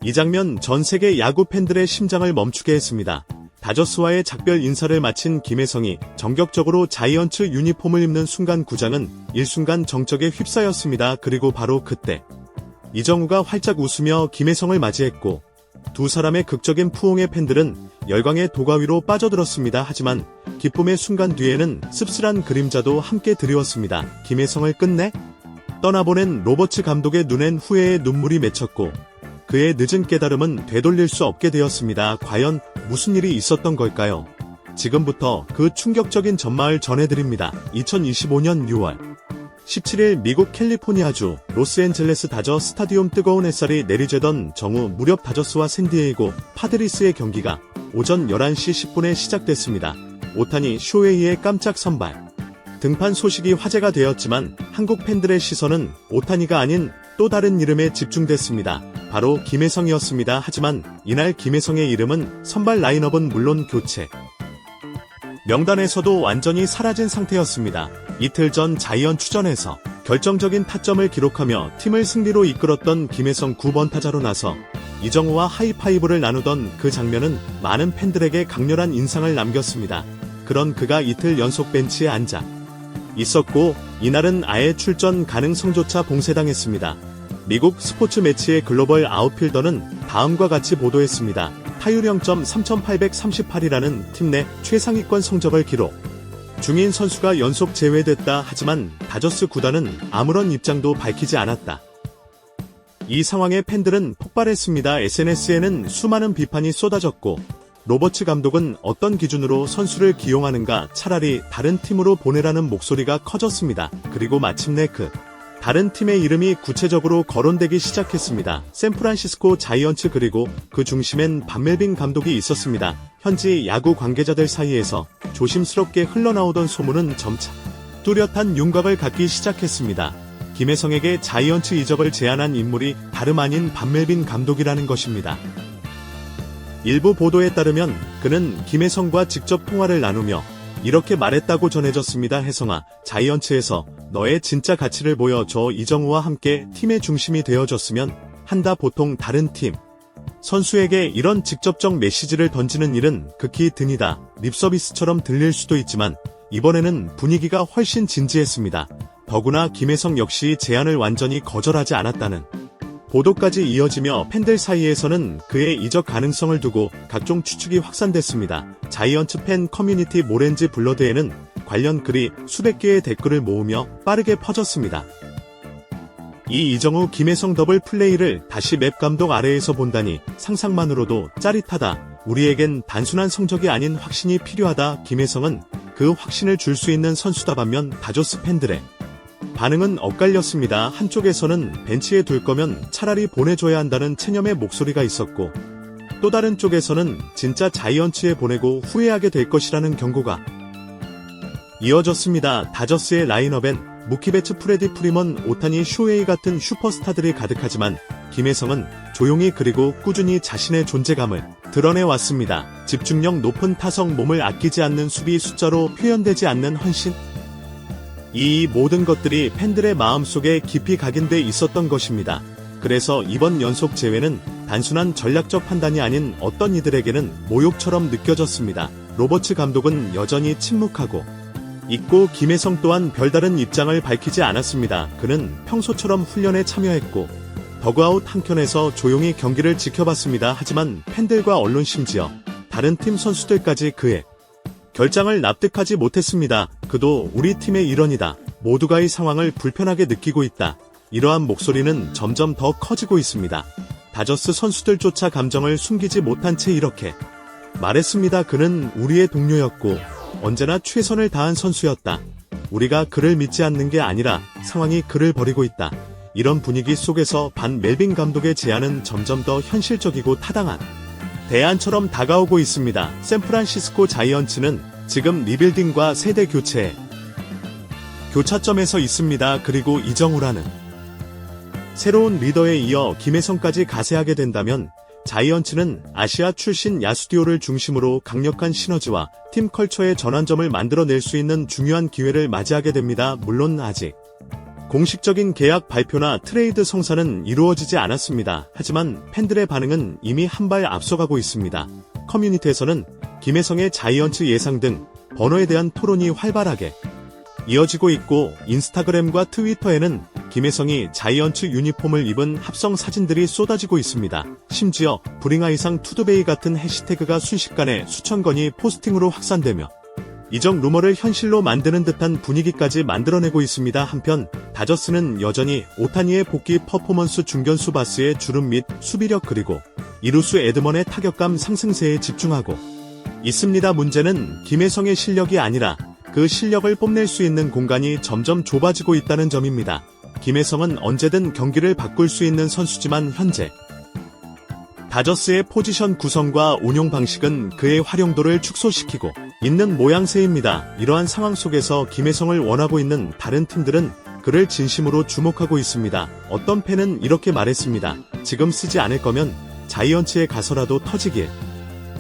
이 장면 전 세계 야구 팬들의 심장을 멈추게 했습니다. 다저스와의 작별 인사를 마친 김혜성이 정격적으로 자이언츠 유니폼을 입는 순간 구장은 일순간 정적에 휩싸였습니다. 그리고 바로 그때 이정우가 활짝 웃으며 김혜성을 맞이했고 두 사람의 극적인 푸홍에 팬들은 열광의 도가 위로 빠져들었습니다. 하지만 기쁨의 순간 뒤에는 씁쓸한 그림자도 함께 드리웠습니다. 김혜성을 끝내 떠나보낸 로버츠 감독의 눈엔 후회의 눈물이 맺혔고 그의 늦은 깨달음은 되돌릴 수 없게 되었습니다. 과연 무슨 일이 있었던 걸까요? 지금부터 그 충격적인 전말을 전해드립니다. 2025년 6월 17일 미국 캘리포니아주 로스앤젤레스 다저 스타디움 뜨거운 햇살이 내리쬐던 정오 무렵 다저스와 샌디에이고 파드리스의 경기가 오전 11시 10분에 시작됐습니다. 오타니 쇼헤이의 깜짝 선발 등판 소식이 화제가 되었지만 한국 팬들의 시선은 오타니가 아닌 또 다른 이름에 집중됐습니다. 바로 김혜성이었습니다. 하지만 이날 김혜성의 이름은 선발 라인업은 물론 교체 명단에서도 완전히 사라진 상태였습니다. 이틀 전 자이언츠전에서 결정적인 타점을 기록하며 팀을 승리로 이끌었던 김혜성 9번 타자로 나서 이정우와 하이파이브를 나누던 그 장면은 많은 팬들에게 강렬한 인상을 남겼습니다. 그런 그가 이틀 연속 벤치에 앉아 있었고 이날은 아예 출전 가능성조차 봉쇄당했습니다. 미국 스포츠 매치의 글로벌 아웃필더는 다음과 같이 보도했습니다. 타율 0.3838이라는 팀 내 최상위권 성적을 기록 중인 선수가 연속 제외됐다. 하지만 다저스 구단은 아무런 입장도 밝히지 않았다. 이 상황에 팬들은 폭발했습니다. SNS에는 수많은 비판이 쏟아졌고 로버츠 감독은 어떤 기준으로 선수를 기용하는가, 차라리 다른 팀으로 보내라는 목소리가 커졌습니다. 그리고 마침내 그 다른 팀의 이름이 구체적으로 거론되기 시작했습니다. 샌프란시스코 자이언츠 그리고 그 중심엔 반멜빈 감독이 있었습니다. 현지 야구 관계자들 사이에서 조심스럽게 흘러나오던 소문은 점차 뚜렷한 윤곽을 갖기 시작했습니다. 김혜성에게 자이언츠 이적을 제안한 인물이 다름 아닌 반멜빈 감독이라는 것입니다. 일부 보도에 따르면 그는 김혜성과 직접 통화를 나누며 이렇게 말했다고 전해졌습니다. 혜성아, 자이언츠에서 너의 진짜 가치를 보여줘. 이정우와 함께 팀의 중심이 되어줬으면 한다. 보통 다른 팀 선수에게 이런 직접적 메시지를 던지는 일은 극히 드니다. 립서비스처럼 들릴 수도 있지만 이번에는 분위기가 훨씬 진지했습니다. 더구나 김혜성 역시 제안을 완전히 거절하지 않았다는 보도까지 이어지며 팬들 사이에서는 그의 이적 가능성을 두고 각종 추측이 확산됐습니다. 자이언츠 팬 커뮤니티 모렌지 블러드에는 관련 글이 수백 개의 댓글을 모으며 빠르게 퍼졌습니다. 이 이정우 김혜성 더블 플레이를 다시 맵 감독 아래에서 본다니 상상만으로도 짜릿하다. 우리에겐 단순한 성적이 아닌 확신이 필요하다. 김혜성은 그 확신을 줄 수 있는 선수다. 반면 다저스 팬들의 반응은 엇갈렸습니다. 한쪽에서는 벤치에 둘 거면 차라리 보내줘야 한다는 체념의 목소리가 있었고 또 다른 쪽에서는 진짜 자이언츠에 보내고 후회하게 될 것이라는 경고가 이어졌습니다. 다저스의 라인업엔 무키베츠, 프레디 프리먼, 오타니, 쇼헤이 같은 슈퍼스타들이 가득하지만 김혜성은 조용히 그리고 꾸준히 자신의 존재감을 드러내왔습니다. 집중력 높은 타석, 몸을 아끼지 않는 수비, 숫자로 표현되지 않는 헌신, 이 모든 것들이 팬들의 마음속에 깊이 각인돼 있었던 것입니다. 그래서 이번 연속 제외는 단순한 전략적 판단이 아닌 어떤 이들에게는 모욕처럼 느껴졌습니다. 로버츠 감독은 여전히 침묵하고 있고 김혜성 또한 별다른 입장을 밝히지 않았습니다. 그는 평소처럼 훈련에 참여했고 더그아웃 한켠에서 조용히 경기를 지켜봤습니다. 하지만 팬들과 언론, 심지어 다른 팀 선수들까지 그의 결장을 납득하지 못했습니다. 그도 우리 팀의 일원이다. 모두가 이 상황을 불편하게 느끼고 있다. 이러한 목소리는 점점 더 커지고 있습니다. 다저스 선수들조차 감정을 숨기지 못한 채 이렇게 말했습니다. 그는 우리의 동료였고 언제나 최선을 다한 선수였다. 우리가 그를 믿지 않는 게 아니라 상황이 그를 버리고 있다. 이런 분위기 속에서 반 멜빈 감독의 제안은 점점 더 현실적이고 타당한 대안처럼 다가오고 있습니다. 샌프란시스코 자이언츠는 지금 리빌딩과 세대 교체의 교차점에서 있습니다. 그리고 이정우라는 새로운 리더에 이어 김혜성까지 가세하게 된다면 자이언츠는 아시아 출신 야수디오를 중심으로 강력한 시너지와 팀 컬처의 전환점을 만들어낼 수 있는 중요한 기회를 맞이하게 됩니다. 물론 아직 공식적인 계약 발표나 트레이드 성사는 이루어지지 않았습니다. 하지만 팬들의 반응은 이미 한 발 앞서가고 있습니다. 커뮤니티에서는 김혜성의 자이언츠 예상 등 번호에 대한 토론이 활발하게 이어지고 있고, 인스타그램과 트위터에는 김혜성이 자이언츠 유니폼을 입은 합성 사진들이 쏟아지고 있습니다. 심지어 브링아이상 투드베이 같은 해시태그가 순식간에 수천 건이 포스팅으로 확산되며 이적 루머를 현실로 만드는 듯한 분위기까지 만들어내고 있습니다. 한편 다저스는 여전히 오타니의 복귀 퍼포먼스, 중견수 바스의 주름 및 수비력, 그리고 이루수 에드먼의 타격감 상승세에 집중하고 있습니다. 문제는 김혜성의 실력이 아니라 그 실력을 뽐낼 수 있는 공간이 점점 좁아지고 있다는 점입니다. 김혜성은 언제든 경기를 바꿀 수 있는 선수지만 현재 다저스의 포지션 구성과 운용 방식은 그의 활용도를 축소시키고 있는 모양새입니다. 이러한 상황 속에서 김혜성을 원하고 있는 다른 팀들은 그를 진심으로 주목하고 있습니다. 어떤 팬은 이렇게 말했습니다. 지금 쓰지 않을 거면 자이언츠에 가서라도 터지길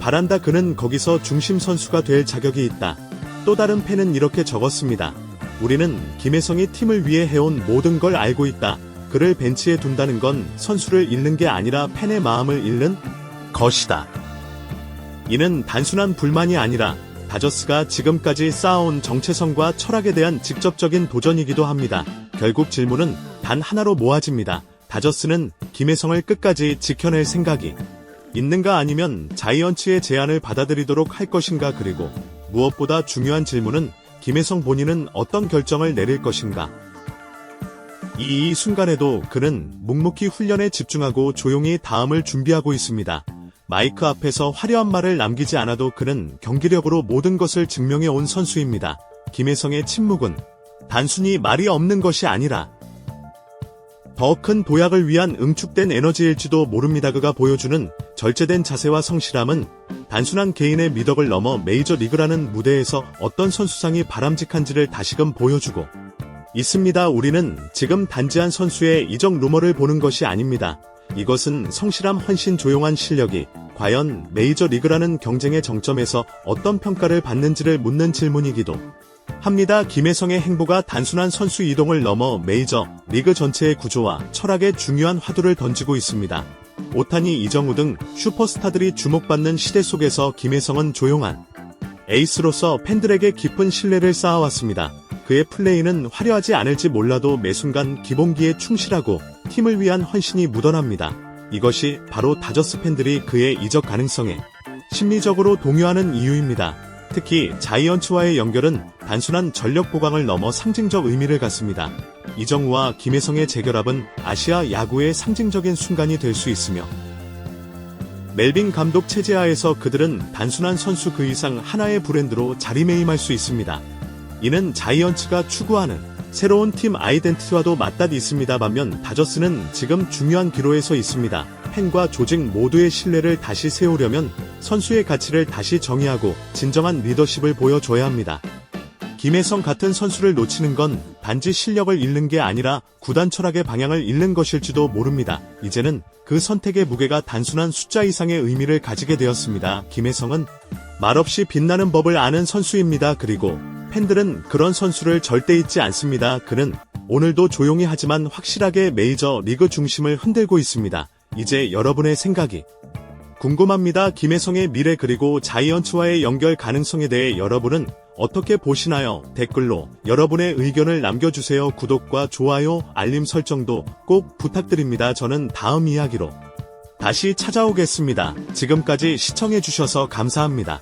바란다. 그는 거기서 중심 선수가 될 자격이 있다. 또 다른 팬은 이렇게 적었습니다. 우리는 김혜성이 팀을 위해 해온 모든 걸 알고 있다. 그를 벤치에 둔다는 건 선수를 잃는 게 아니라 팬의 마음을 잃는 것이다. 이는 단순한 불만이 아니라 다저스가 지금까지 쌓아온 정체성과 철학에 대한 직접적인 도전이기도 합니다. 결국 질문은 단 하나로 모아집니다. 다저스는 김혜성을 끝까지 지켜낼 생각이 있는가, 아니면 자이언츠의 제안을 받아들이도록 할 것인가? 그리고 무엇보다 중요한 질문은 김혜성 본인은 어떤 결정을 내릴 것인가? 이 순간에도 그는 묵묵히 훈련에 집중하고 조용히 다음을 준비하고 있습니다. 마이크 앞에서 화려한 말을 남기지 않아도 그는 경기력으로 모든 것을 증명해 온 선수입니다. 김혜성의 침묵은 단순히 말이 없는 것이 아니라 더 큰 도약을 위한 응축된 에너지일지도 모릅니다. 그가 보여주는 절제된 자세와 성실함은 단순한 개인의 미덕을 넘어 메이저리그라는 무대에서 어떤 선수상이 바람직한지를 다시금 보여주고 있습니다. 우리는 지금 단지 한 선수의 이적 루머를 보는 것이 아닙니다. 이것은 성실함, 헌신, 조용한 실력이 과연 메이저리그라는 경쟁의 정점에서 어떤 평가를 받는지를 묻는 질문이기도 합니다. 김혜성의 행보가 단순한 선수 이동을 넘어 메이저 리그 전체의 구조와 철학에 중요한 화두를 던지고 있습니다. 오타니, 이정우 등 슈퍼스타들이 주목받는 시대 속에서 김혜성은 조용한 에이스로서 팬들에게 깊은 신뢰를 쌓아왔습니다. 그의 플레이는 화려하지 않을지 몰라도 매 순간 기본기에 충실하고 팀을 위한 헌신이 묻어납니다. 이것이 바로 다저스 팬들이 그의 이적 가능성에 심리적으로 동요하는 이유입니다. 특히 자이언츠와의 연결은 단순한 전력 보강을 넘어 상징적 의미를 갖습니다. 이정우와 김혜성의 재결합은 아시아 야구의 상징적인 순간이 될 수 있으며, 멜빈 감독 체제하에서 그들은 단순한 선수 그 이상 하나의 브랜드로 자리매임할 수 있습니다. 이는 자이언츠가 추구하는 새로운 팀 아이덴티티와도 맞닿아 있습니다. 반면 다저스는 지금 중요한 기로에 서 있습니다. 팬과 조직 모두의 신뢰를 다시 세우려면 선수의 가치를 다시 정의하고 진정한 리더십을 보여줘야 합니다. 김혜성 같은 선수를 놓치는 건 단지 실력을 잃는 게 아니라 구단 철학의 방향을 잃는 것일지도 모릅니다. 이제는 그 선택의 무게가 단순한 숫자 이상의 의미를 가지게 되었습니다. 김혜성은 말없이 빛나는 법을 아는 선수입니다. 그리고 팬들은 그런 선수를 절대 잊지 않습니다. 그는 오늘도 조용히 하지만 확실하게 메이저 리그 중심을 흔들고 있습니다. 이제 여러분의 생각이 궁금합니다. 김혜성의 미래 그리고 자이언츠와의 연결 가능성에 대해 여러분은 어떻게 보시나요? 댓글로 여러분의 의견을 남겨주세요. 구독과 좋아요, 알림 설정도 꼭 부탁드립니다. 저는 다음 이야기로 다시 찾아오겠습니다. 지금까지 시청해주셔서 감사합니다.